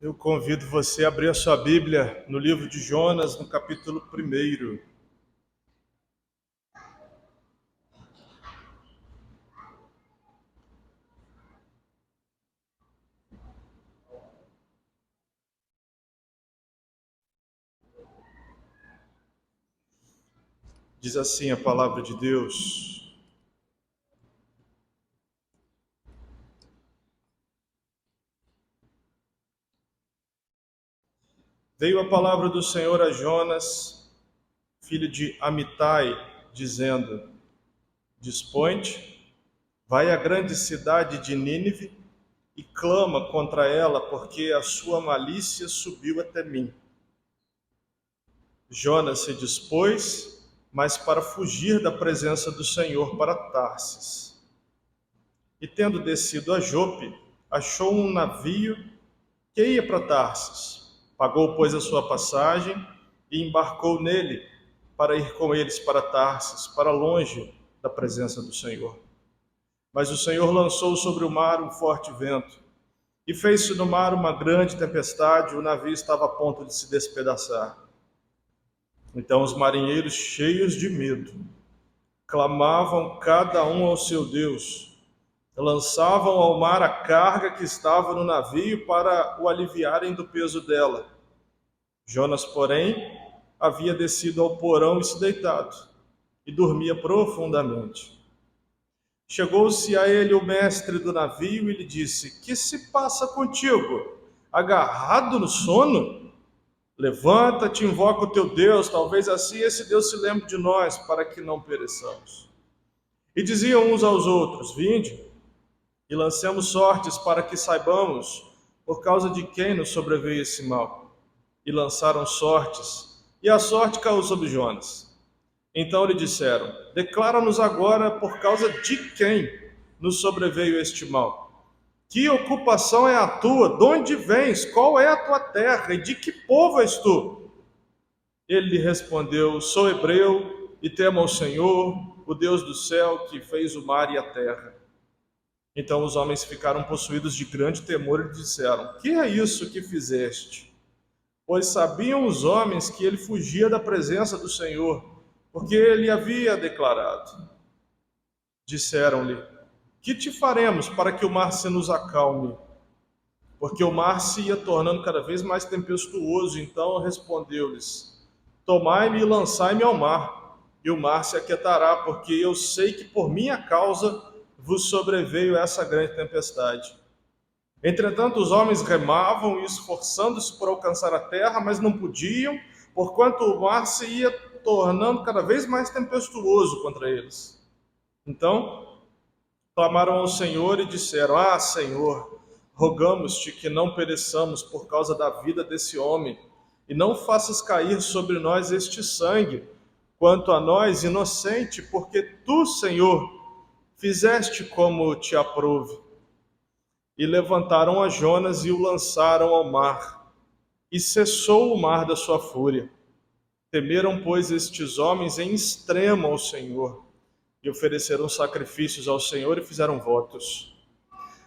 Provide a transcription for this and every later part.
Eu convido você a abrir a sua Bíblia no livro de Jonas, no capítulo 1. Diz assim a palavra de Deus: Veio a palavra do Senhor a Jonas, filho de Amitai, dizendo: Dispõe-te, vai à grande cidade de Nínive e clama contra ela, porque a sua malícia subiu até mim. Jonas se dispôs, mas para fugir da presença do Senhor para Tarsis. E tendo descido a Jope, achou um navio que ia para Tarsis. Pagou, pois, a sua passagem e embarcou nele para ir com eles para Tarsis, para longe da presença do Senhor. Mas o Senhor lançou sobre o mar um forte vento, e fez-se no mar uma grande tempestade, o navio estava a ponto de se despedaçar. Então os marinheiros, cheios de medo, clamavam cada um ao seu Deus, lançavam ao mar a carga que estava no navio para o aliviarem do peso dela. Jonas, porém, havia descido ao porão e se deitado, e dormia profundamente. Chegou-se a ele o mestre do navio e lhe disse: Que se passa contigo? Agarrado no sono? Levanta-te, invoca o teu Deus, talvez assim esse Deus se lembre de nós, para que não pereçamos. E diziam uns aos outros: Vinde, e lancemos sortes para que saibamos por causa de quem nos sobreveio esse mal. E lançaram sortes, e a sorte caiu sobre Jonas. Então lhe disseram: Declara-nos agora por causa de quem nos sobreveio este mal. Que ocupação é a tua? De onde vens? Qual é a tua terra? E de que povo és tu? Ele lhe respondeu: Sou hebreu e temo ao Senhor, o Deus do céu, que fez o mar e a terra. Então os homens ficaram possuídos de grande temor e disseram: Que é isso que fizeste? Pois sabiam os homens que ele fugia da presença do Senhor, porque ele havia declarado. Disseram-lhe: Que te faremos para que o mar se nos acalme? Porque o mar se ia tornando cada vez mais tempestuoso. Então respondeu-lhes: Tomai-me e lançai-me ao mar, e o mar se aquietará, porque eu sei que por minha causa vos sobreveio essa grande tempestade. Entretanto, os homens remavam, esforçando-se por alcançar a terra, mas não podiam, porquanto o mar se ia tornando cada vez mais tempestuoso contra eles. Então, clamaram ao Senhor e disseram: Ah, Senhor, rogamos-te que não pereçamos por causa da vida desse homem, e não faças cair sobre nós este sangue, quanto a nós, inocente, porque tu, Senhor, fizeste como te aprouve. E levantaram a Jonas e o lançaram ao mar, e cessou o mar da sua fúria. Temeram, pois, estes homens em extremo ao Senhor, e ofereceram sacrifícios ao Senhor e fizeram votos.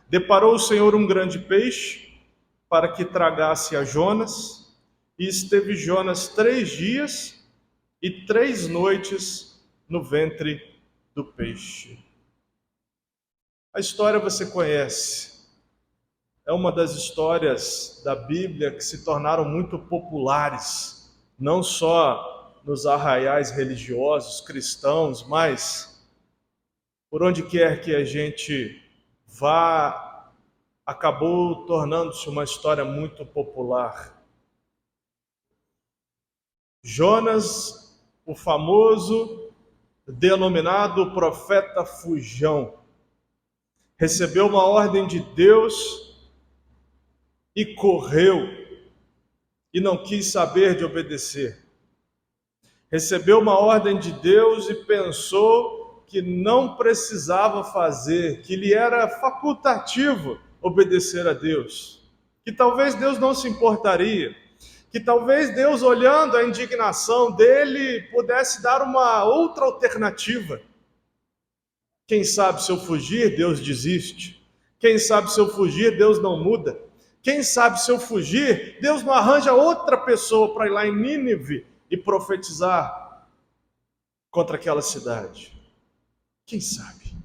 Deparou o Senhor um grande peixe para que tragasse a Jonas, e esteve Jonas 3 dias e 3 noites no ventre do peixe. A história você conhece. É uma das histórias da Bíblia que se tornaram muito populares, não só nos arraiais religiosos cristãos, mas por onde quer que a gente vá, acabou tornando-se uma história muito popular. Jonas, o famoso, denominado profeta fujão, recebeu uma ordem de Deus e correu, e não quis saber de obedecer. Recebeu uma ordem de Deus e pensou que não precisava fazer, que lhe era facultativo obedecer a Deus, que talvez Deus não se importaria, que talvez Deus, olhando a indignação dele, pudesse dar uma outra alternativa. Quem sabe se eu fugir, Deus desiste. Quem sabe se eu fugir, Deus não muda. Quem sabe se eu fugir, Deus não arranja outra pessoa para ir lá em Nínive e profetizar contra aquela cidade. Quem sabe?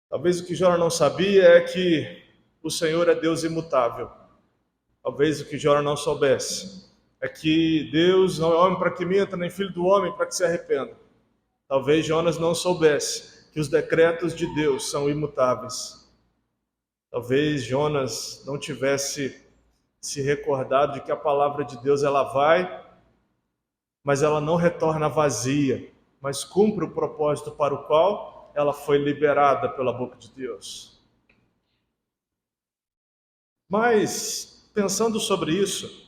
Talvez o que Jonas não sabia é que o Senhor é Deus imutável. Talvez o que Jonas não soubesse é que Deus não é homem para que minta, nem filho do homem para que se arrependa. Talvez Jonas não soubesse que os decretos de Deus são imutáveis. Talvez Jonas não tivesse se recordado de que a palavra de Deus ela vai, mas ela não retorna vazia, mas cumpre o propósito para o qual ela foi liberada pela boca de Deus. Mas, pensando sobre isso,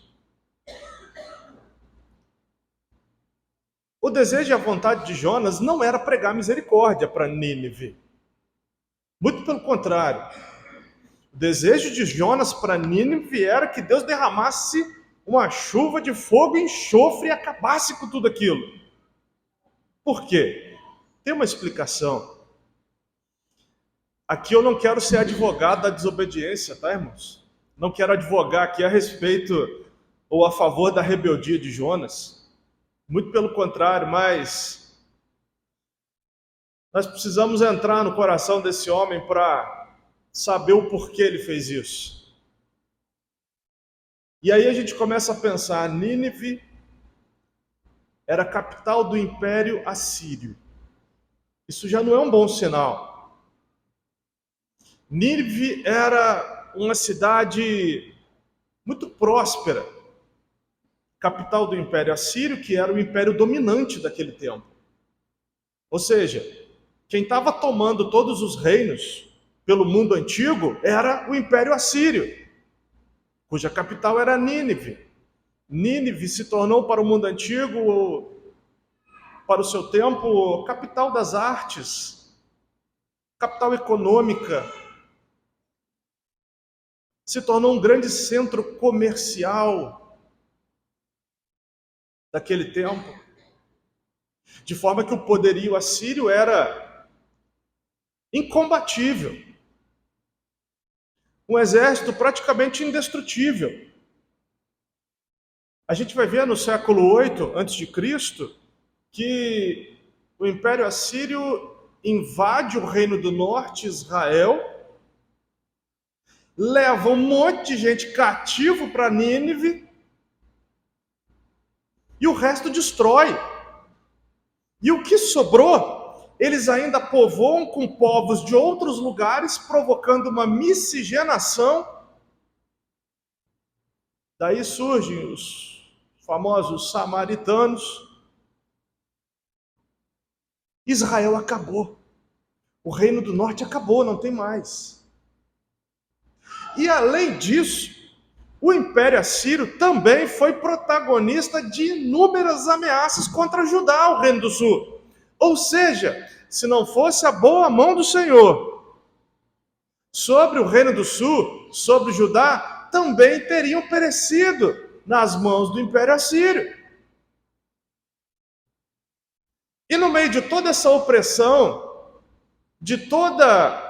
o desejo e a vontade de Jonas não era pregar misericórdia para Nínive. Muito pelo contrário. O desejo de Jonas para Nínive era que Deus derramasse uma chuva de fogo e enxofre e acabasse com tudo aquilo. Por quê? Tem uma explicação. Aqui eu não quero ser advogado da desobediência, tá, irmãos? Não quero advogar aqui a respeito ou a favor da rebeldia de Jonas. Muito pelo contrário, mas nós precisamos entrar no coração desse homem para saber o porquê ele fez isso. E aí a gente começa a pensar, Nínive era a capital do Império Assírio. Isso já não é um bom sinal. Nínive era uma cidade muito próspera, capital do Império Assírio, que era o império dominante daquele tempo. Ou seja, quem estava tomando todos os reinos pelo mundo antigo era o Império Assírio, cuja capital era Nínive. Nínive se tornou para o mundo antigo, para o seu tempo, capital das artes, capital econômica. Se tornou um grande centro comercial daquele tempo. De forma que o poderio assírio era incombatível. Um exército praticamente indestrutível. A gente vai ver no século 8 a.C. que o Império Assírio invade o Reino do Norte, Israel, leva um monte de gente cativo para Nínive e o resto destrói. E o que sobrou, eles ainda povoam com povos de outros lugares, provocando uma miscigenação. Daí surgem os famosos samaritanos. Israel acabou. O Reino do Norte acabou, não tem mais. E além disso, o Império Assírio também foi protagonista de inúmeras ameaças contra Judá, o Reino do Sul. Ou seja, se não fosse a boa mão do Senhor sobre o Reino do Sul, sobre Judá, também teriam perecido nas mãos do Império Assírio. E no meio de toda essa opressão, de toda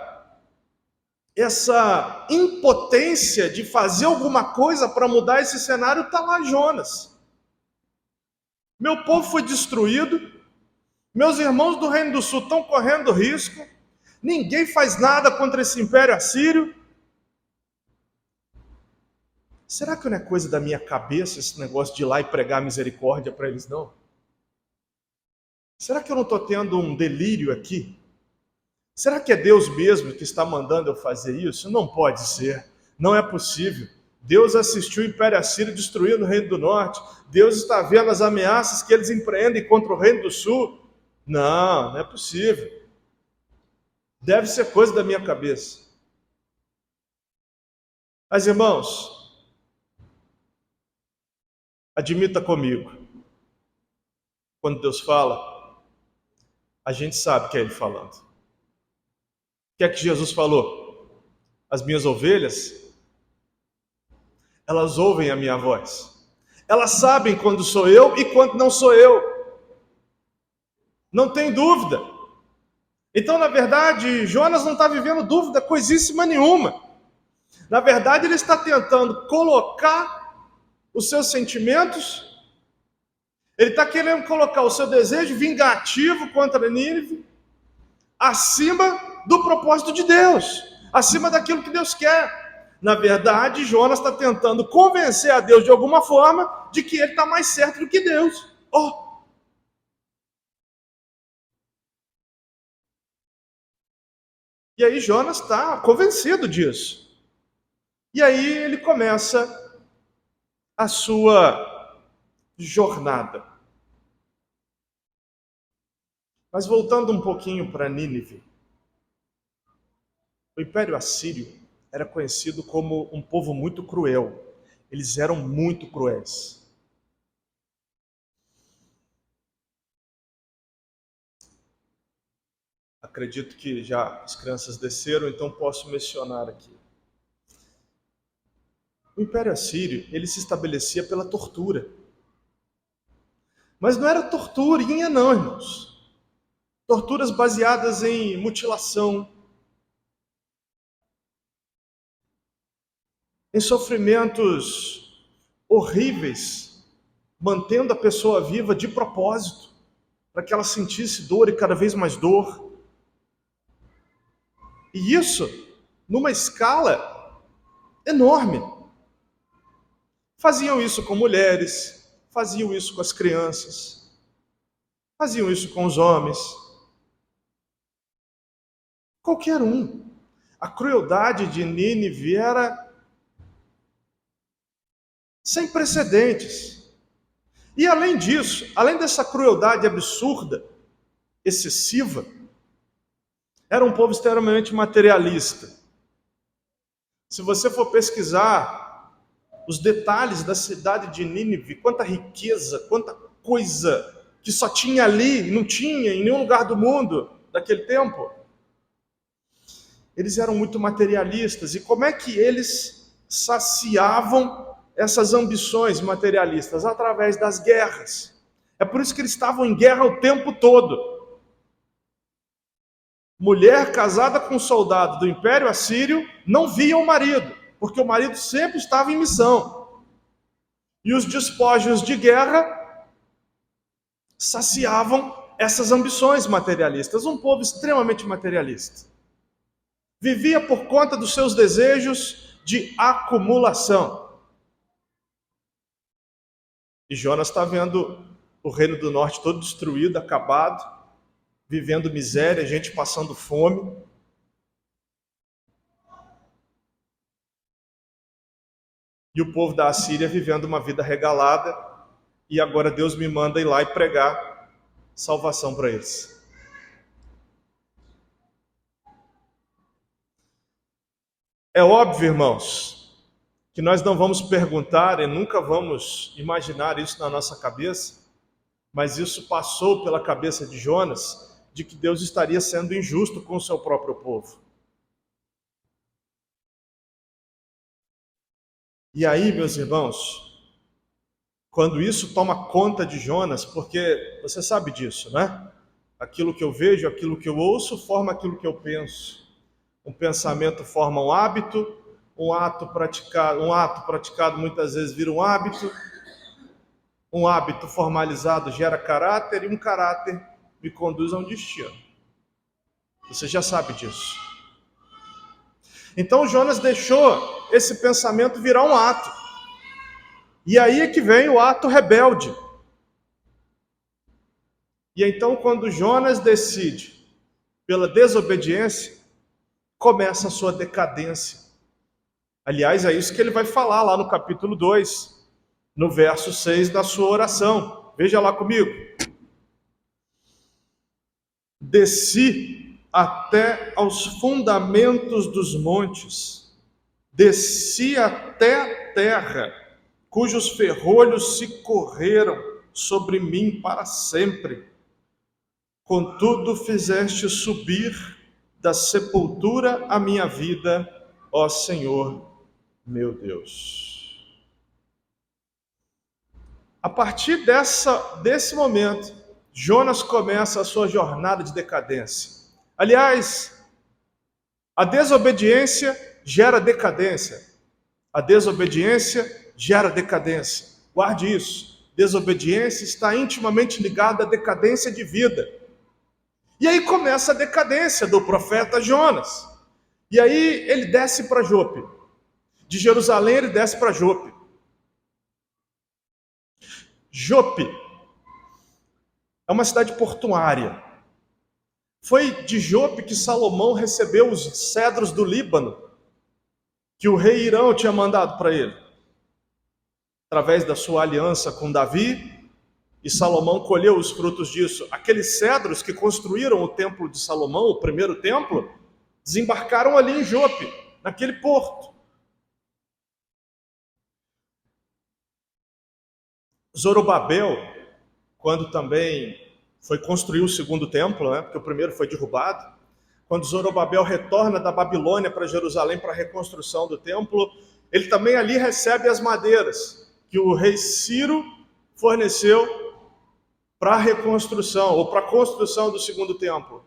essa impotência de fazer alguma coisa para mudar esse cenário, está lá Jonas. Meu povo foi destruído, meus irmãos do Reino do Sul estão correndo risco, ninguém faz nada contra esse Império Assírio. Será que não é coisa da minha cabeça esse negócio de ir lá e pregar misericórdia para eles, não? Será que eu não estou tendo um delírio aqui? Será que é Deus mesmo que está mandando eu fazer isso? Não pode ser, não é possível. Deus assistiu o Império Assírio destruindo o Reino do Norte. Deus está vendo as ameaças que eles empreendem contra o Reino do Sul. Não, não é possível. Deve ser coisa da minha cabeça. Mas, irmãos, admita comigo, quando Deus fala, a gente sabe que é Ele falando. O que é que Jesus falou? As minhas ovelhas, elas ouvem a minha voz. Elas sabem quando sou eu e quando não sou eu. Não tem dúvida. Então, na verdade, Jonas não está vivendo dúvida coisíssima nenhuma. Na verdade, ele está tentando colocar os seus sentimentos, ele está querendo colocar o seu desejo vingativo contra Nínive acima do propósito de Deus, acima daquilo que Deus quer. Na verdade, Jonas está tentando convencer a Deus de alguma forma de que ele está mais certo do que Deus. E aí Jonas está convencido disso. E aí ele começa a sua jornada. Mas voltando um pouquinho para Nínive, o Império Assírio era conhecido como um povo muito cruel. Eles eram muito cruéis. Acredito que já as crianças desceram, então posso mencionar aqui. O Império Assírio, ele se estabelecia pela tortura. Mas não era torturinha não, irmãos. Torturas baseadas em mutilação, em sofrimentos horríveis, mantendo a pessoa viva de propósito, para que ela sentisse dor e cada vez mais dor. E isso numa escala enorme. Faziam isso com mulheres, faziam isso com as crianças, faziam isso com os homens. Qualquer um. A crueldade de Nínive era sem precedentes. E além disso, além dessa crueldade absurda, excessiva, era um povo extremamente materialista. Se você for pesquisar os detalhes da cidade de Nínive, quanta riqueza, quanta coisa que só tinha ali, não tinha em nenhum lugar do mundo daquele tempo. Eles eram muito materialistas. E como é que eles saciavam essas ambições materialistas? Através das guerras. É por isso que eles estavam em guerra o tempo todo. Mulher casada com um soldado do Império Assírio não via o marido, porque o marido sempre estava em missão. E os despojos de guerra saciavam essas ambições materialistas. Um povo extremamente materialista. Vivia por conta dos seus desejos de acumulação. E Jonas está vendo o reino do norte todo destruído, acabado, vivendo miséria, gente passando fome. E o povo da Assíria vivendo uma vida regalada. E agora Deus me manda ir lá e pregar salvação para eles. É óbvio, irmãos, que nós não vamos perguntar e nunca vamos imaginar isso na nossa cabeça, mas isso passou pela cabeça de Jonas, de que Deus estaria sendo injusto com o seu próprio povo. E aí, meus irmãos, quando isso toma conta de Jonas, porque você sabe disso, né? Aquilo que eu vejo, aquilo que eu ouço, forma aquilo que eu penso. Um pensamento forma um ato praticado muitas vezes vira um hábito formalizado gera caráter, e um caráter me conduz a um destino. Você já sabe disso. Então Jonas deixou esse pensamento virar um ato. E aí é que vem o ato rebelde. E então quando Jonas decide pela desobediência, começa a sua decadência. Aliás, é isso que ele vai falar lá no capítulo 2, no verso 6 da sua oração. Veja lá comigo. Desci até aos fundamentos dos montes, desci até a terra, cujos ferrolhos se correram sobre mim para sempre. Contudo, fizeste subir da sepultura a minha vida, ó Senhor, meu Deus. A partir desse momento, Jonas começa a sua jornada de decadência. Aliás, a desobediência gera decadência. A desobediência gera decadência. Guarde isso. Desobediência está intimamente ligada à decadência de vida. E aí começa a decadência do profeta Jonas. E aí ele desce para Jope. De Jerusalém ele desce para Jope. Jope é uma cidade portuária. Foi de Jope que Salomão recebeu os cedros do Líbano, que o rei Irão tinha mandado para ele, através da sua aliança com Davi, e Salomão colheu os frutos disso. Aqueles cedros que construíram o templo de Salomão, o primeiro templo, desembarcaram ali em Jope, naquele porto. Zorobabel, quando também foi construir o segundo templo, né, porque o primeiro foi derrubado, quando Zorobabel retorna da Babilônia para Jerusalém para a reconstrução do templo, ele também ali recebe as madeiras que o rei Ciro forneceu para a reconstrução, ou para a construção do segundo templo.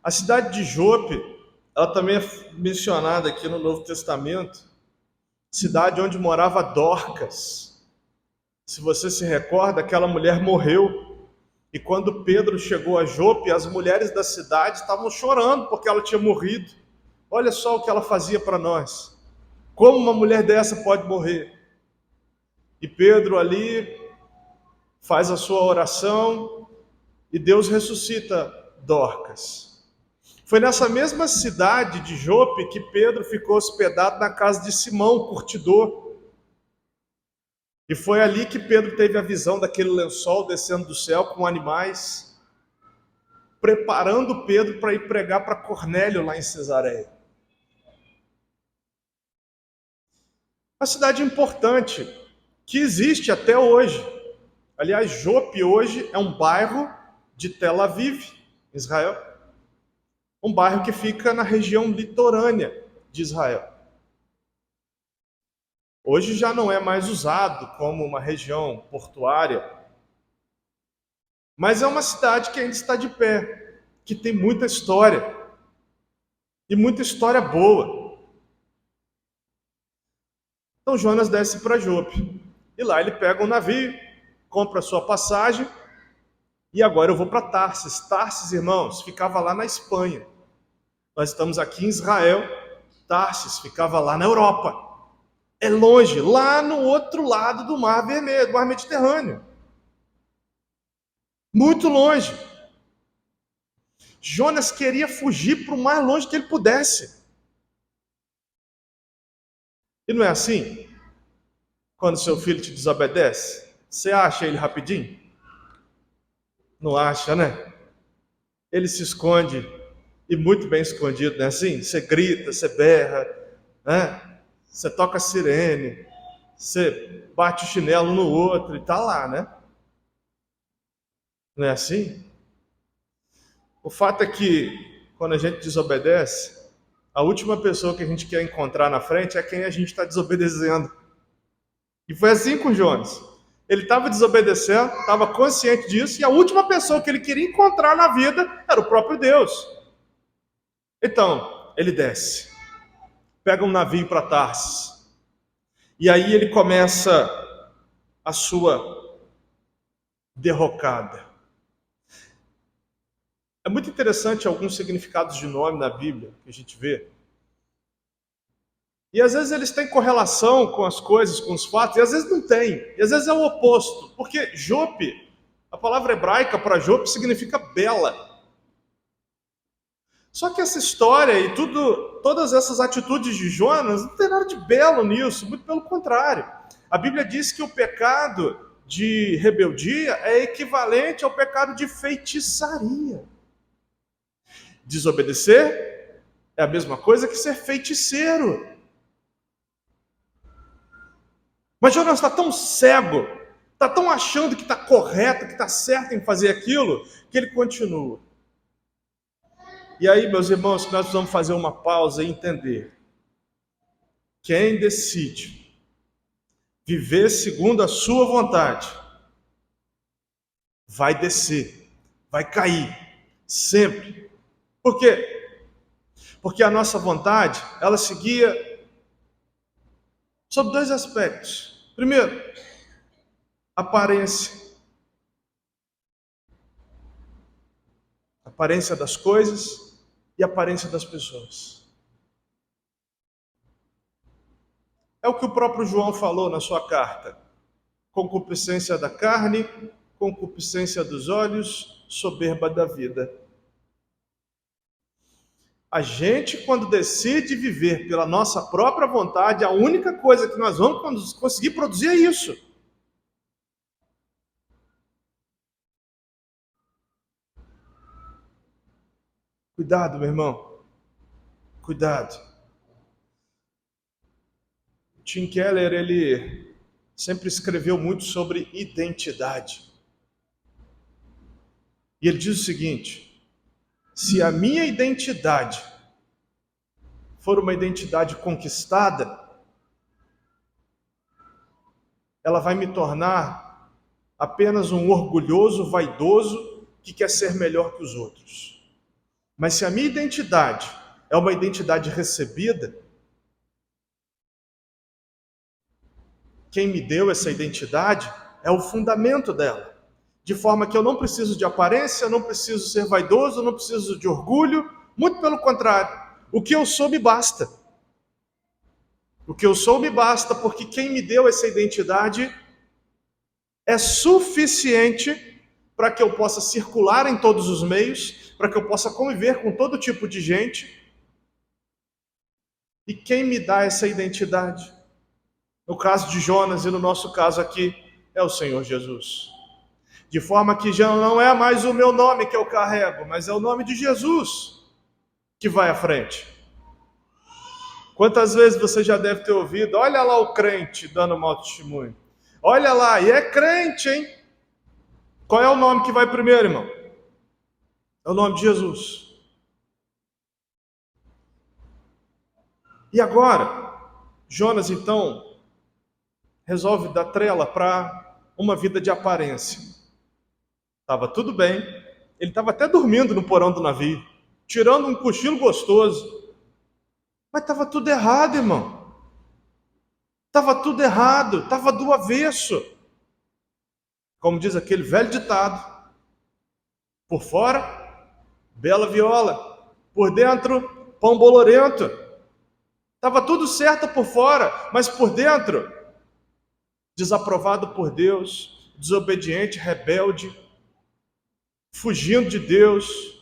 A cidade de Jope, ela também é mencionada aqui no Novo Testamento, cidade onde morava Dorcas. Se você se recorda, aquela mulher morreu. E quando Pedro chegou a Jope, as mulheres da cidade estavam chorando porque ela tinha morrido. Olha só o que ela fazia para nós. Como uma mulher dessa pode morrer? E Pedro ali faz a sua oração e Deus ressuscita Dorcas. Foi nessa mesma cidade de Jope que Pedro ficou hospedado na casa de Simão, curtidor. E foi ali que Pedro teve a visão daquele lençol descendo do céu com animais, preparando Pedro para ir pregar para Cornélio lá em Cesareia. Uma cidade importante, que existe até hoje. Aliás, Jope hoje é um bairro de Tel Aviv, Israel. Um bairro que fica na região litorânea de Israel. Hoje já não é mais usado como uma região portuária, mas é uma cidade que ainda está de pé, que tem muita história, e muita história boa. Então Jonas desce para Jope, e lá ele pega um navio, compra a sua passagem, e agora eu vou para Tarsis. Tarsis, irmãos, ficava lá na Espanha. Nós estamos aqui em Israel, Tarsis ficava lá na Europa. É longe, lá no outro lado do Mar Vermelho, do Mar Mediterrâneo. Muito longe. Jonas queria fugir para o mais longe que ele pudesse. E não é assim? Quando seu filho te desobedece, você acha ele rapidinho? Não acha, né? Ele se esconde, e muito bem escondido, não é assim? Você grita, você berra, né? Você toca sirene, você bate o chinelo no outro e tá lá, né? Não é assim? O fato é que, quando a gente desobedece, a última pessoa que a gente quer encontrar na frente é quem a gente está desobedecendo. E foi assim com Jonas. Ele estava desobedecendo, estava consciente disso, e a última pessoa que ele queria encontrar na vida era o próprio Deus. Então, ele desce, pega um navio para Tarsis, e aí ele começa a sua derrocada. É muito interessante alguns significados de nome na Bíblia que a gente vê. E às vezes eles têm correlação com as coisas, com os fatos, e às vezes não tem. E às vezes é o oposto. Porque Jope, a palavra hebraica para Jope significa bela. Só que essa história e todas essas atitudes de Jonas não tem nada de belo nisso, muito pelo contrário. A Bíblia diz que o pecado de rebeldia é equivalente ao pecado de feitiçaria. Desobedecer é a mesma coisa que ser feiticeiro. Mas Jonas está tão cego, está tão achando que está correto, que está certo em fazer aquilo, que ele continua. E aí, meus irmãos, nós vamos fazer uma pausa e entender. Quem decide viver segundo a sua vontade, vai descer, vai cair, sempre. Por quê? Porque a nossa vontade, ela seguia sobre dois aspectos. Primeiro, aparência. Aparência das coisas e aparência das pessoas. É o que o próprio João falou na sua carta. Concupiscência da carne, concupiscência dos olhos, soberba da vida. A gente, quando decide viver pela nossa própria vontade, a única coisa que nós vamos conseguir produzir é isso. Cuidado, meu irmão. Cuidado. Tim Keller, ele sempre escreveu muito sobre identidade. E ele diz o seguinte: se a minha identidade for uma identidade conquistada, ela vai me tornar apenas um orgulhoso, vaidoso, que quer ser melhor que os outros. Mas se a minha identidade é uma identidade recebida, quem me deu essa identidade é o fundamento dela. De forma que eu não preciso de aparência, não preciso ser vaidoso, não preciso de orgulho, muito pelo contrário. O que eu sou me basta. O que eu sou me basta, porque quem me deu essa identidade é suficiente para que eu possa circular em todos os meios, para que eu possa conviver com todo tipo de gente. E quem me dá essa identidade? No caso de Jonas e no nosso caso aqui, é o Senhor Jesus. De forma que já não é mais o meu nome que eu carrego, mas é o nome de Jesus que vai à frente. Quantas vezes você já deve ter ouvido, olha lá o crente dando mau testemunho. Olha lá, e é crente, hein? Qual é o nome que vai primeiro, irmão? É o nome de Jesus. E agora, Jonas então resolve dar trela para uma vida de aparência. Estava tudo bem, ele estava até dormindo no porão do navio, tirando um cochilo gostoso. Mas estava tudo errado, irmão. Estava tudo errado, estava do avesso. Como diz aquele velho ditado: por fora, bela viola, por dentro, pão bolorento. Estava tudo certo por fora, mas por dentro, desaprovado por Deus, desobediente, rebelde, fugindo de Deus.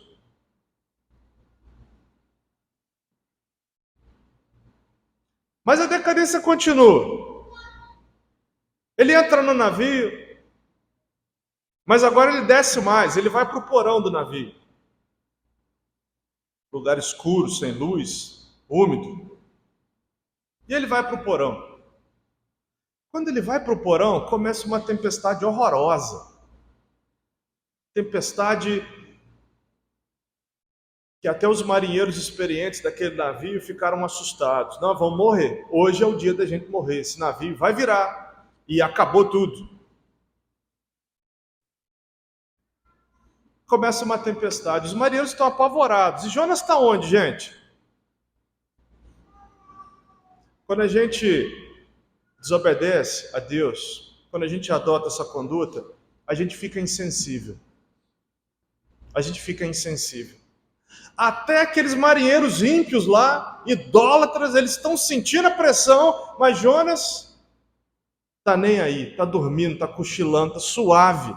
Mas a decadência continua. Ele entra no navio, mas agora ele desce mais, ele vai para o porão do navio. Lugar escuro, sem luz, úmido. E ele vai para o porão. Quando ele vai para o porão, começa uma tempestade horrorosa. Tempestade que até os marinheiros experientes daquele navio ficaram assustados. Não, vamos morrer. Hoje é o dia da gente morrer. Esse navio vai virar. E acabou tudo. Começa uma tempestade. Os marinheiros estão apavorados. E Jonas está onde, gente? Quando a gente desobedece a Deus, quando a gente adota essa conduta, a gente fica insensível. A gente fica insensível. Até aqueles marinheiros ímpios lá, idólatras, eles estão sentindo a pressão, mas Jonas está nem aí, está dormindo, está cochilando, está suave.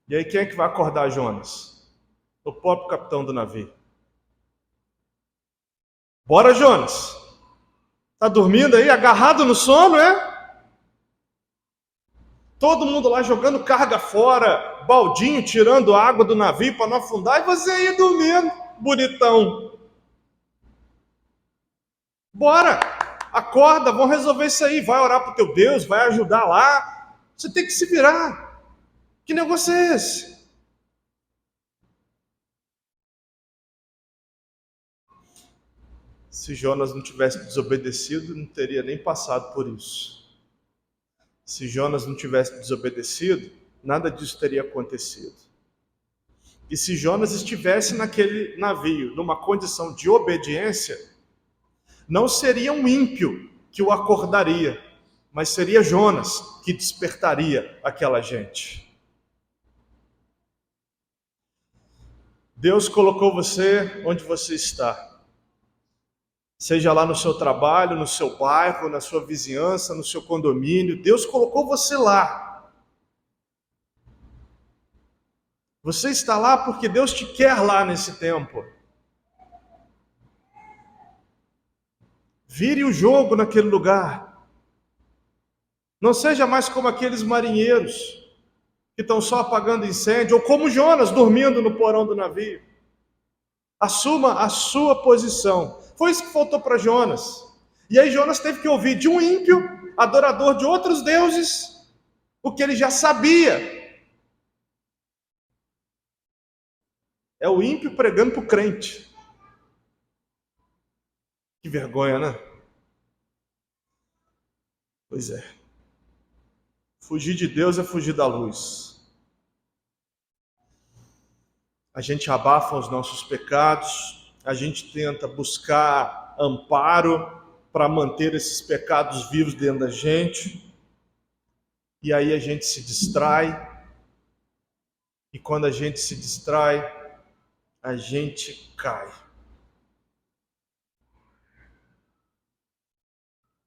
E aí quem é que vai acordar Jonas? O próprio capitão do navio. Bora, Jonas! Está dormindo aí, agarrado no sono, é? Todo mundo lá jogando carga fora, baldinho tirando água do navio para não afundar, e você aí dormindo, bonitão. Bora, acorda, vamos resolver isso aí, vai orar para o teu Deus, vai ajudar lá. Você tem que se virar. Que negócio é esse? Se Jonas não tivesse desobedecido, não teria nem passado por isso. Se Jonas não tivesse desobedecido, nada disso teria acontecido. E se Jonas estivesse naquele navio, numa condição de obediência, não seria um ímpio que o acordaria, mas seria Jonas que despertaria aquela gente. Deus colocou você onde você está. Seja lá no seu trabalho, no seu bairro, na sua vizinhança, no seu condomínio, Deus colocou você lá. Você está lá porque Deus te quer lá nesse tempo. Vire o jogo naquele lugar. Não seja mais como aqueles marinheiros que estão só apagando incêndio, ou como Jonas dormindo no porão do navio. Assuma a sua posição. Foi isso que faltou para Jonas. E aí Jonas teve que ouvir de um ímpio, adorador de outros deuses, o que ele já sabia. É o ímpio pregando para o crente. Que vergonha, né? Pois é. Fugir de Deus é fugir da luz. A gente abafa os nossos pecados, a gente tenta buscar amparo para manter esses pecados vivos dentro da gente, e aí a gente se distrai, e quando a gente se distrai, a gente cai.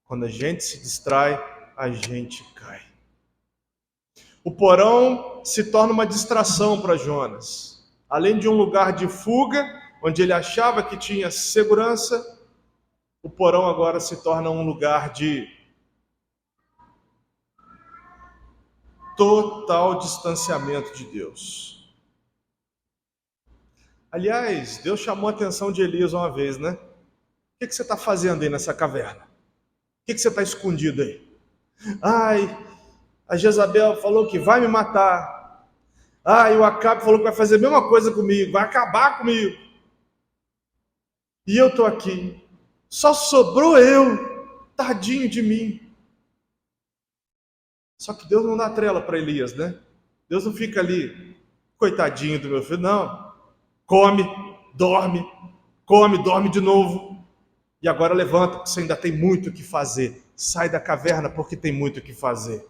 Quando a gente se distrai, a gente cai. O porão se torna uma distração para Jonas. Além de um lugar de fuga, onde ele achava que tinha segurança, o porão agora se torna um lugar de total distanciamento de Deus. Aliás, Deus chamou a atenção de Elias uma vez, né? O que você está fazendo aí nessa caverna? O que você está escondido aí? Ai, a Jezabel falou que vai me matar. Ah, e o Acabe falou que vai fazer a mesma coisa comigo, vai acabar comigo. E eu estou aqui. Só sobrou eu, tadinho de mim. Só que Deus não dá trela para Elias, né? Deus não fica ali, coitadinho do meu filho, não. Come, dorme de novo. E agora levanta, porque você ainda tem muito o que fazer. Sai da caverna porque tem muito o que fazer.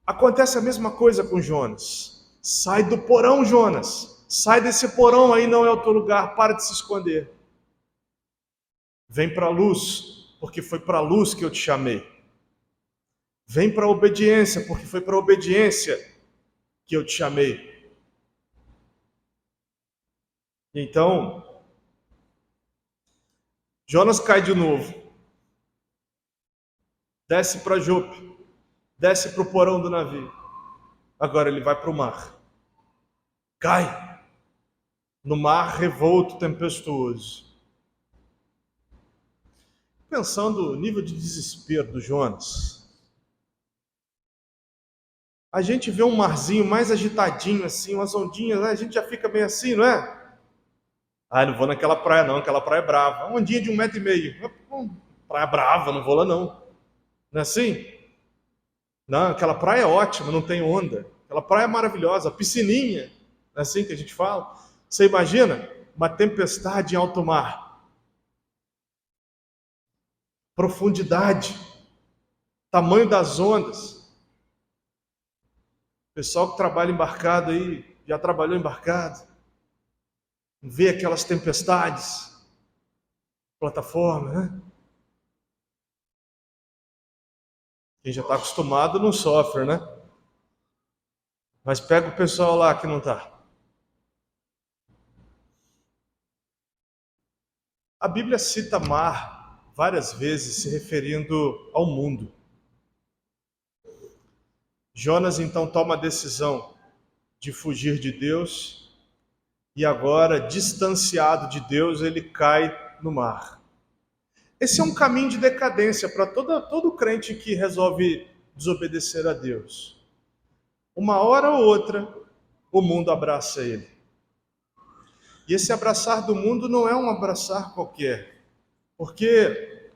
Acontece a mesma coisa com Jonas. Sai do porão, Jonas. Sai desse porão aí, não é o teu lugar. Para de se esconder. Vem para a luz, porque foi para a luz que eu te chamei. Vem para a obediência, porque foi para a obediência que eu te chamei. Então, Jonas cai de novo. Desce para Jope. Desce para o porão do navio. Agora ele vai para o mar. Cai no mar revolto, tempestuoso. Pensando no nível de desespero do Jonas. A gente vê um marzinho mais agitadinho assim, umas ondinhas, né? A gente já fica bem assim, não é? Ah, não vou naquela praia não, aquela praia é brava. Uma ondinha de 1,5 m. Praia brava, não vou lá não. Não é assim? Não, aquela praia é ótima, não tem onda. Aquela praia é maravilhosa, piscininha. Não é assim que a gente fala? Você imagina uma tempestade em alto mar. Profundidade. Tamanho das ondas. O pessoal que trabalha embarcado aí, já trabalhou embarcado. Vê aquelas tempestades. Plataforma, né? Quem já está acostumado não sofre, né? Mas pega o pessoal lá que não está. A Bíblia cita mar várias vezes se referindo ao mundo. Jonas então toma a decisão de fugir de Deus e agora, distanciado de Deus, ele cai no mar. Esse é um caminho de decadência para todo crente que resolve desobedecer a Deus. Uma hora ou outra, o mundo abraça ele. E esse abraçar do mundo não é um abraçar qualquer, porque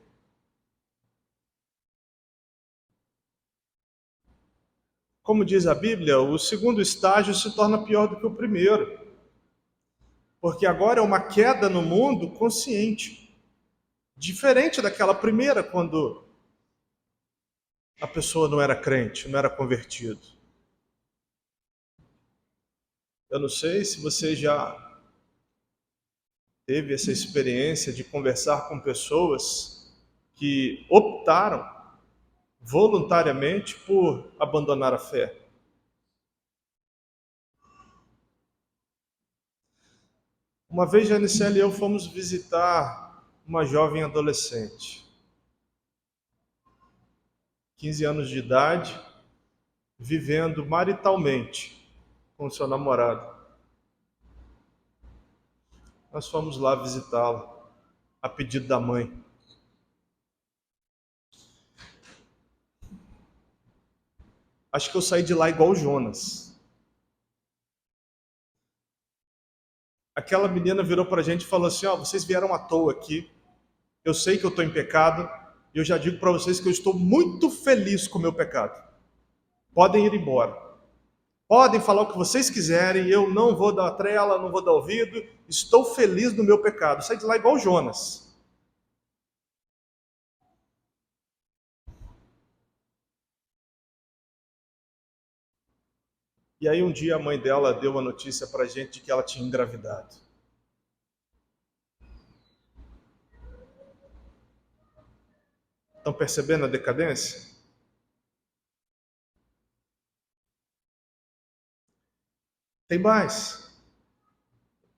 Como diz a Bíblia, o segundo estágio se torna pior do que o primeiro, porque agora é uma queda no mundo consciente, diferente daquela primeira, quando a pessoa não era crente, não era convertido. Eu não sei se você já teve essa experiência de conversar com pessoas que optaram voluntariamente por abandonar a fé. Uma vez, Janicele e eu fomos visitar uma jovem adolescente, 15 anos de idade, vivendo maritalmente com seu namorado. Nós fomos lá visitá-la, a pedido da mãe. Acho que eu saí de lá igual o Jonas. Aquela menina virou para a gente e falou assim: ó, vocês vieram à toa aqui, eu sei que eu estou em pecado, e eu já digo para vocês que eu estou muito feliz com o meu pecado. Podem ir embora. Podem falar o que vocês quiserem, eu não vou dar trela, não vou dar ouvido, estou feliz no meu pecado. Saí de lá igual o Jonas. E aí um dia a mãe dela deu a notícia para a gente de que ela tinha engravidado. Estão percebendo a decadência? Tem mais.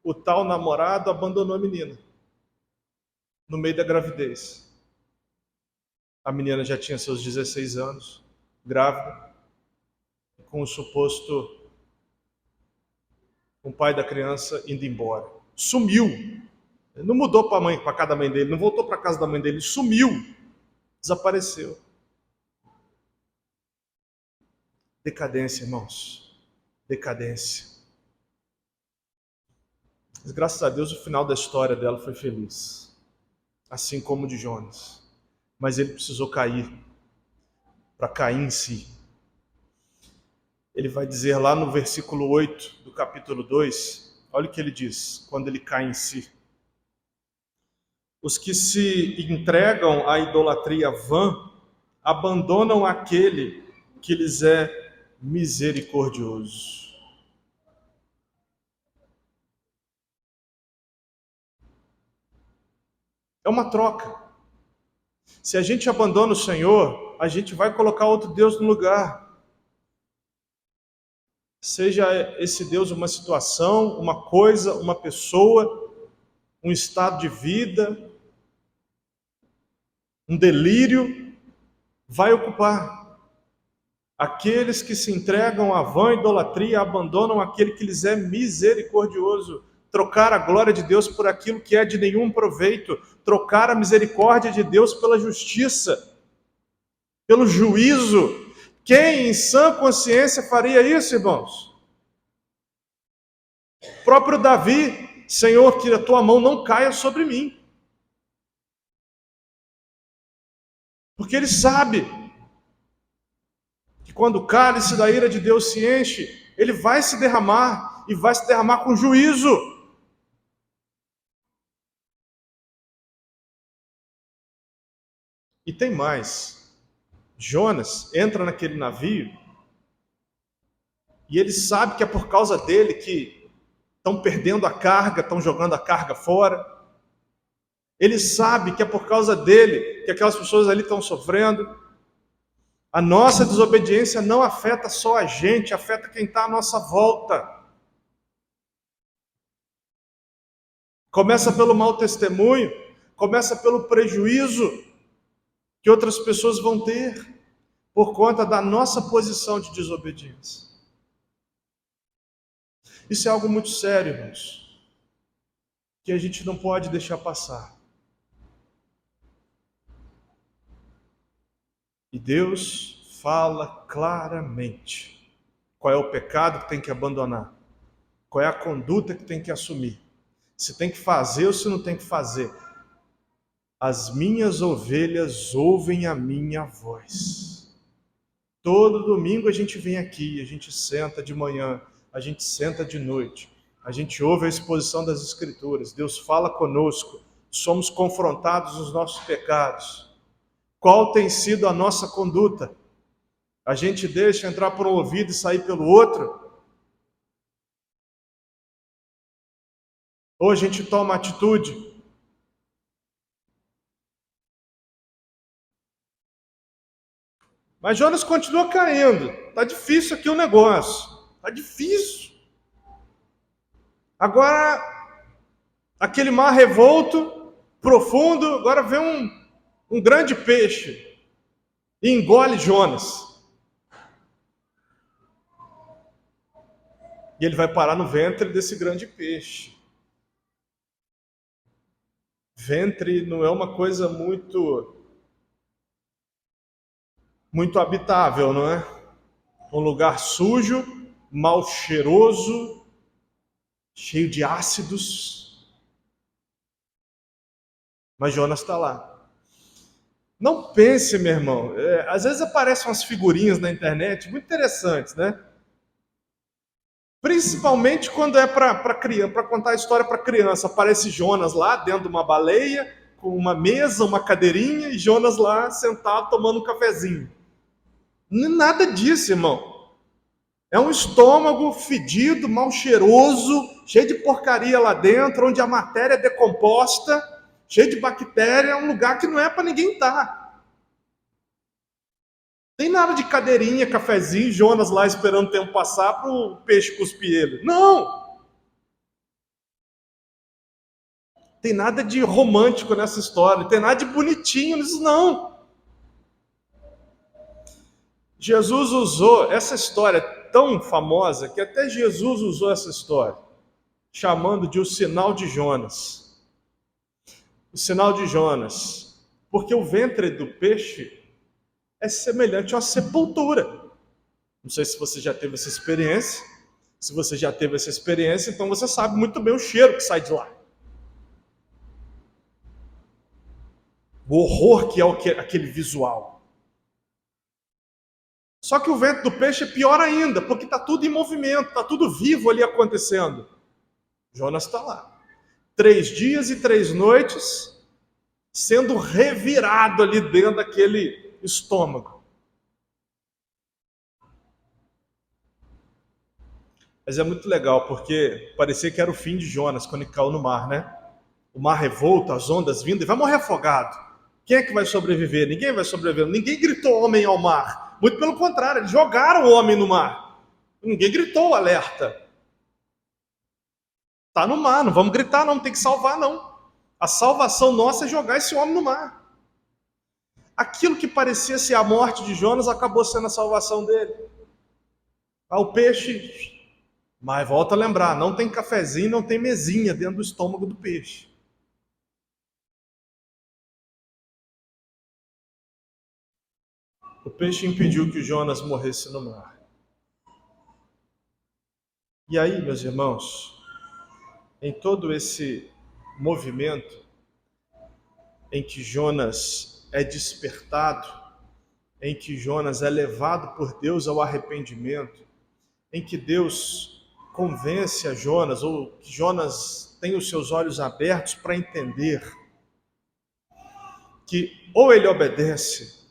O tal namorado abandonou a menina no meio da gravidez. A menina já tinha seus 16 anos, grávida, com o suposto o pai da criança indo embora. Sumiu. Ele não mudou para a mãe, para casa da mãe dele, não voltou para a casa da mãe dele, sumiu. Desapareceu. Decadência, irmãos. Decadência. Mas graças a Deus o final da história dela foi feliz. Assim como o de Jonas. Mas ele precisou cair para cair em si. Ele vai dizer lá no versículo 8 do capítulo 2, olha o que ele diz, quando ele cai em si. Os que se entregam à idolatria vã abandonam aquele que lhes é misericordioso. É uma troca. Se a gente abandona o Senhor, a gente vai colocar outro Deus no lugar. Seja esse Deus uma situação, uma coisa, uma pessoa, um estado de vida, um delírio, vai ocupar. Aqueles que se entregam à vã idolatria abandonam aquele que lhes é misericordioso. Trocar a glória de Deus por aquilo que é de nenhum proveito. Trocar a misericórdia de Deus pela justiça, pelo juízo. Quem em sã consciência faria isso, irmãos? O próprio Davi: Senhor, que a tua mão não caia sobre mim. Porque ele sabe que quando o cálice da ira de Deus se enche, ele vai se derramar, e vai se derramar com juízo. E tem mais. Jonas entra naquele navio, e ele sabe que é por causa dele que estão perdendo a carga, estão jogando a carga fora. Ele sabe que é por causa dele que aquelas pessoas ali estão sofrendo. A nossa desobediência não afeta só a gente, afeta quem está à nossa volta. Começa pelo mau testemunho, começa pelo prejuízo que outras pessoas vão ter por conta da nossa posição de desobediência. Isso é algo muito sério, irmãos, que a gente não pode deixar passar. E Deus fala claramente qual é o pecado que tem que abandonar, qual é a conduta que tem que assumir, se tem que fazer ou se não tem que fazer. As minhas ovelhas ouvem a minha voz. Todo domingo a gente vem aqui, a gente senta de manhã, a gente senta de noite, a gente ouve a exposição das Escrituras, Deus fala conosco, somos confrontados nos nossos pecados. Qual tem sido a nossa conduta? A gente deixa entrar por um ouvido e sair pelo outro? Ou a gente toma atitude? Mas Jonas continua caindo. Está difícil aqui o negócio. Está difícil. Agora, aquele mar revolto, profundo, agora vem um grande peixe e engole Jonas. E ele vai parar no ventre desse grande peixe. Ventre não é uma coisa muito habitável, não é? Um lugar sujo, mal cheiroso, cheio de ácidos. Mas Jonas está lá. Não pense, meu irmão, às vezes aparecem umas figurinhas na internet muito interessantes, né? Principalmente quando é para contar a história para criança. Aparece Jonas lá dentro de uma baleia, com uma mesa, uma cadeirinha, e Jonas lá sentado tomando um cafezinho. Nada disso, irmão. É um estômago fedido, mal cheiroso, cheio de porcaria lá dentro, onde a matéria é decomposta, cheio de bactéria, é um lugar que não é para ninguém estar. Tem nada de cadeirinha, cafezinho, Jonas lá esperando o tempo passar para o peixe cuspir ele. Não! Tem nada de romântico nessa história, não tem nada de bonitinho nisso, não. Jesus usou essa história tão famosa que até Jesus usou essa história, chamando de o sinal de Jonas. O sinal de Jonas, porque o ventre do peixe é semelhante a uma sepultura. Não sei se você já teve essa experiência. Se você já teve essa experiência, então você sabe muito bem o cheiro que sai de lá. O horror que é aquele visual. Só que o ventre do peixe é pior ainda, porque está tudo em movimento, está tudo vivo ali acontecendo. Jonas está lá. 3 dias e 3 noites, sendo revirado ali dentro daquele estômago. Mas é muito legal, porque parecia que era o fim de Jonas quando ele caiu no mar, né? O mar revolto, as ondas vindo, e vai morrer afogado. Quem é que vai sobreviver? Ninguém vai sobreviver. Ninguém gritou homem ao mar. Muito pelo contrário, eles jogaram o homem no mar. Ninguém gritou alerta. Está no mar, não vamos gritar não, tem que salvar não. A salvação nossa é jogar esse homem no mar. Aquilo que parecia ser a morte de Jonas acabou sendo a salvação dele. O peixe, mas volta a lembrar, não tem cafezinho, não tem mesinha dentro do estômago do peixe. O peixe impediu que o Jonas morresse no mar. E aí, meus irmãos, em todo esse movimento em que Jonas é despertado, em que Jonas é levado por Deus ao arrependimento, em que Deus convence a Jonas, ou que Jonas tem os seus olhos abertos para entender que ou ele obedece,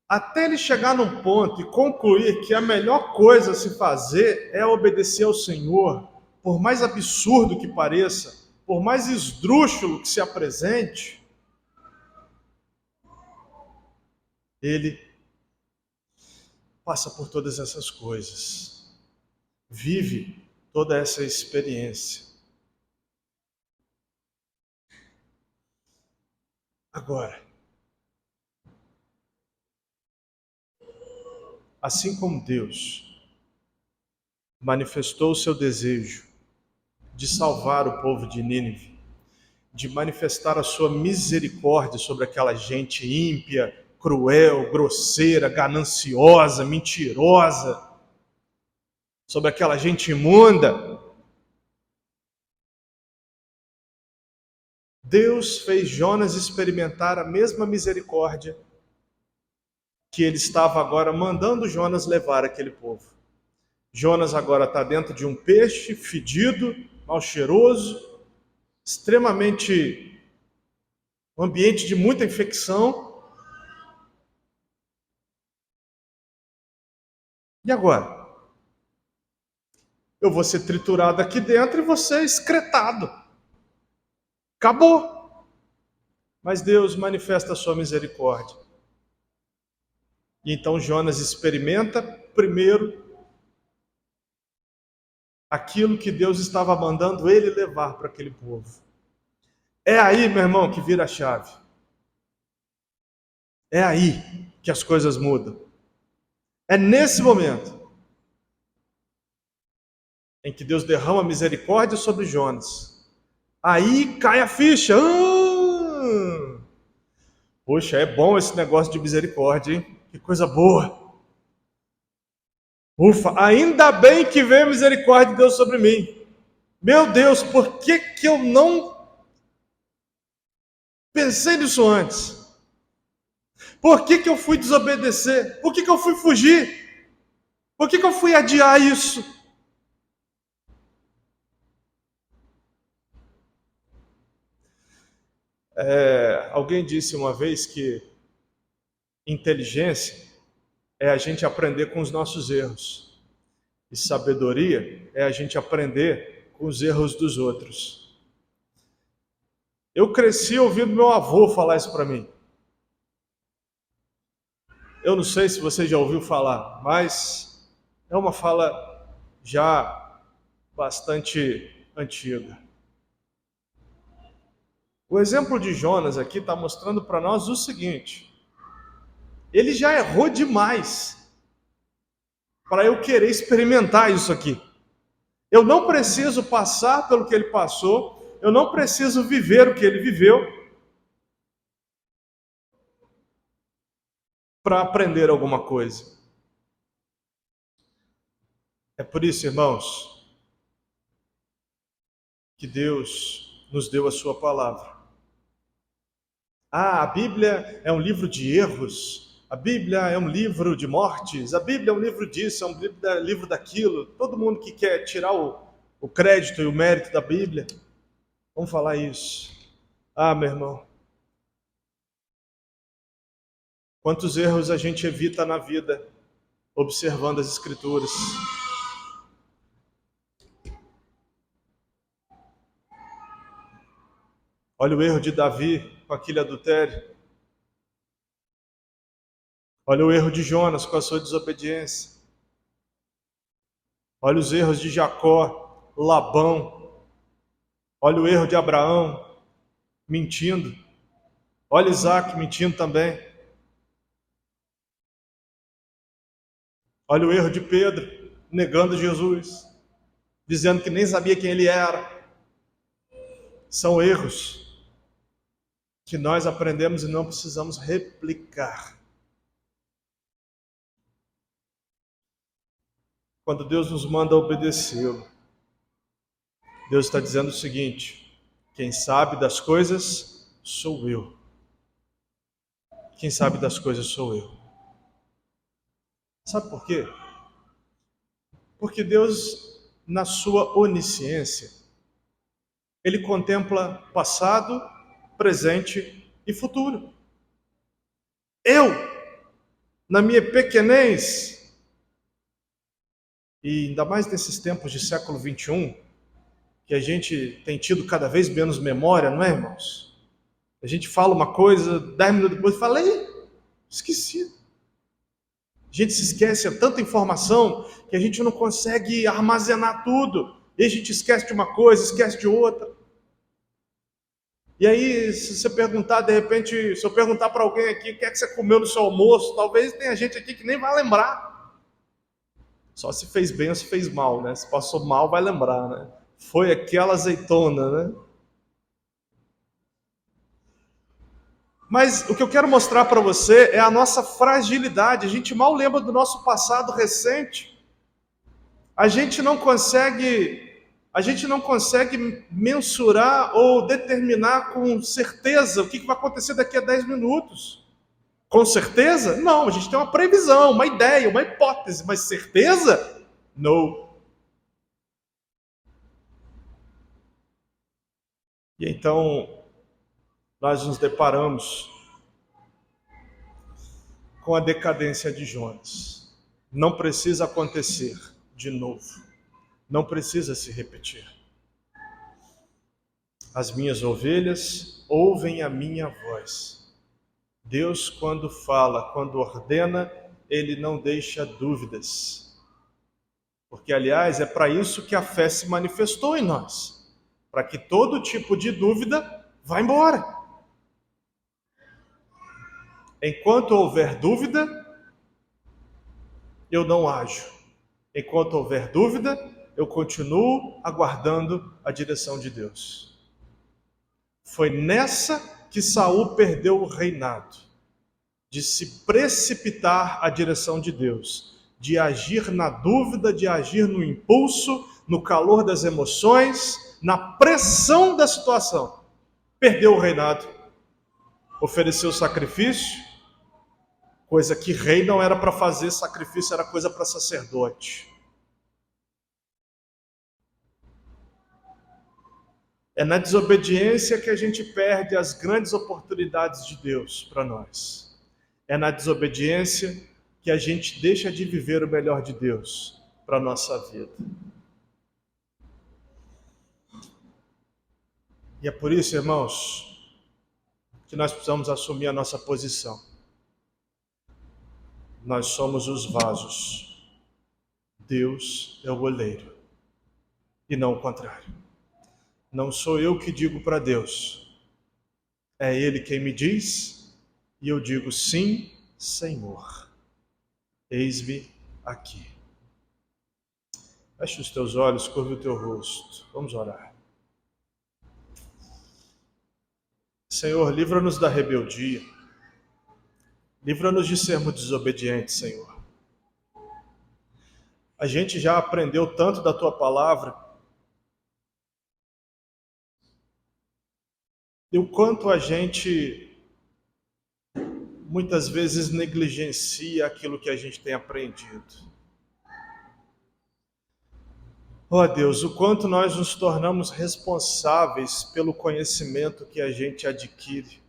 até ele chegar num ponto e concluir que a melhor coisa a se fazer é obedecer ao Senhor, por mais absurdo que pareça, por mais esdrúxulo que se apresente, ele passa por todas essas coisas, vive toda essa experiência. Agora, assim como Deus manifestou o seu desejo de salvar o povo de Nínive, de manifestar a sua misericórdia sobre aquela gente ímpia, cruel, grosseira, gananciosa, mentirosa, sobre aquela gente imunda, Deus fez Jonas experimentar a mesma misericórdia que ele estava agora mandando Jonas levar aquele povo. Jonas agora está dentro de um peixe fedido, mal cheiroso, extremamente, um ambiente de muita infecção. E agora? Eu vou ser triturado aqui dentro e vou ser excretado. Acabou. Mas Deus manifesta a sua misericórdia. E então Jonas experimenta primeiro aquilo que Deus estava mandando ele levar para aquele povo. É aí, meu irmão, que vira a chave. É aí que as coisas mudam. É nesse momento em que Deus derrama misericórdia sobre Jonas. Aí cai a ficha. Poxa, é bom esse negócio de misericórdia, hein? Que coisa boa. Ufa, ainda bem que veio a misericórdia de Deus sobre mim. Meu Deus, por que eu não pensei nisso antes? Por que eu fui desobedecer? Por que eu fui fugir? Por que eu fui adiar isso? Alguém disse uma vez que inteligência é a gente aprender com os nossos erros. E sabedoria é a gente aprender com os erros dos outros. Eu cresci ouvindo meu avô falar isso para mim. Eu não sei se você já ouviu falar, mas é uma fala já bastante antiga. O exemplo de Jonas aqui está mostrando para nós o seguinte: ele já errou demais para eu querer experimentar isso aqui. Eu não preciso passar pelo que ele passou, eu não preciso viver o que ele viveu para aprender alguma coisa. É por isso, irmãos, que Deus nos deu a sua palavra. A Bíblia é um livro de erros, a Bíblia é um livro de mortes, a Bíblia é um livro disso, é um livro daquilo. Todo mundo que quer tirar o crédito e o mérito da Bíblia, vamos falar isso. Meu irmão, quantos erros a gente evita na vida observando as Escrituras. Olha o erro de Davi com aquele adultério. Olha o erro de Jonas com a sua desobediência. Olha os erros de Jacó, Labão. Olha o erro de Abraão, mentindo. Olha Isaac mentindo também. Olha o erro de Pedro, negando Jesus, dizendo que nem sabia quem ele era. São erros que nós aprendemos e não precisamos replicar. Quando Deus nos manda obedecê-lo, Deus está dizendo o seguinte: quem sabe das coisas sou eu. Quem sabe das coisas sou eu. Sabe por quê? Porque Deus, na sua onisciência, Ele contempla passado, presente e futuro. Eu, na minha pequenez, e ainda mais nesses tempos de século XXI, que a gente tem tido cada vez menos memória, não é, irmãos? A gente fala uma coisa, 10 minutos depois fala, esqueci. A gente se esquece, é tanta informação que a gente não consegue armazenar tudo. E a gente esquece de uma coisa, esquece de outra. E aí, se você perguntar, de repente, se eu perguntar para alguém aqui o que é que você comeu no seu almoço, talvez tenha gente aqui que nem vai lembrar. Só se fez bem ou se fez mal, né? Se passou mal, vai lembrar, né? Foi aquela azeitona, né? Mas o que eu quero mostrar para você é a nossa fragilidade. A gente mal lembra do nosso passado recente. A gente não consegue mensurar ou determinar com certeza o que vai acontecer daqui a 10 minutos. Com certeza? Não, a gente tem uma previsão, uma ideia, uma hipótese, mas certeza? Não. E então nós nos deparamos com a decadência de Jonas. Não precisa acontecer de novo. Não precisa se repetir. As minhas ovelhas ouvem a minha voz. Deus, quando fala, quando ordena, ele não deixa dúvidas. Porque, aliás, é para isso que a fé se manifestou em nós. Para que todo tipo de dúvida vá embora. Enquanto houver dúvida, eu não ajo. Enquanto houver dúvida, eu continuo aguardando a direção de Deus. Foi nessa que Saul perdeu o reinado, de se precipitar à direção de Deus, de agir na dúvida, de agir no impulso, no calor das emoções, na pressão da situação. Perdeu o reinado, ofereceu sacrifício, coisa que rei não era para fazer, sacrifício era coisa para sacerdote. É na desobediência que a gente perde as grandes oportunidades de Deus para nós. É na desobediência que a gente deixa de viver o melhor de Deus para a nossa vida. E é por isso, irmãos, que nós precisamos assumir a nossa posição. Nós somos os vasos. Deus é o oleiro. E não o contrário. Não sou eu que digo para Deus. É Ele quem me diz, e eu digo sim, Senhor. Eis-me aqui. Feche os teus olhos, curva o teu rosto. Vamos orar. Senhor, livra-nos da rebeldia. Livra-nos de sermos desobedientes, Senhor. A gente já aprendeu tanto da Tua palavra, e o quanto a gente muitas vezes negligencia aquilo que a gente tem aprendido. Oh Deus, o quanto nós nos tornamos responsáveis pelo conhecimento que a gente adquire.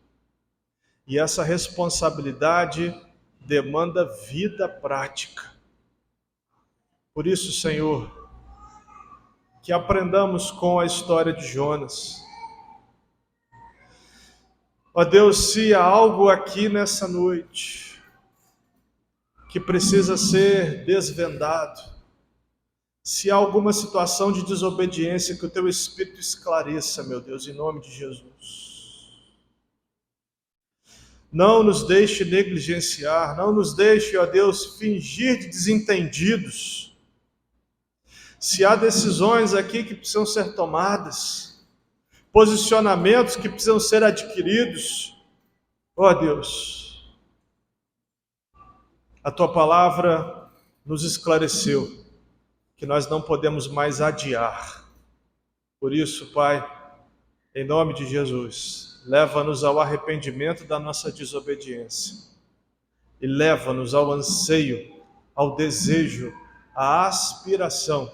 E essa responsabilidade demanda vida prática. Por isso, Senhor, que aprendamos com a história de Jonas. Ó Deus, se há algo aqui nessa noite que precisa ser desvendado, se há alguma situação de desobediência, que o Teu Espírito esclareça, meu Deus, em nome de Jesus. Não nos deixe negligenciar, não nos deixe, ó Deus, fingir de desentendidos. Se há decisões aqui que precisam ser tomadas, posicionamentos que precisam ser adquiridos, ó Deus, a Tua palavra nos esclareceu que nós não podemos mais adiar. Por isso, Pai, em nome de Jesus, leva-nos ao arrependimento da nossa desobediência e leva-nos ao anseio, ao desejo, à aspiração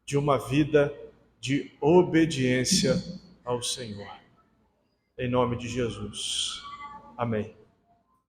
de uma vida de obediência ao Senhor. Em nome de Jesus. Amém.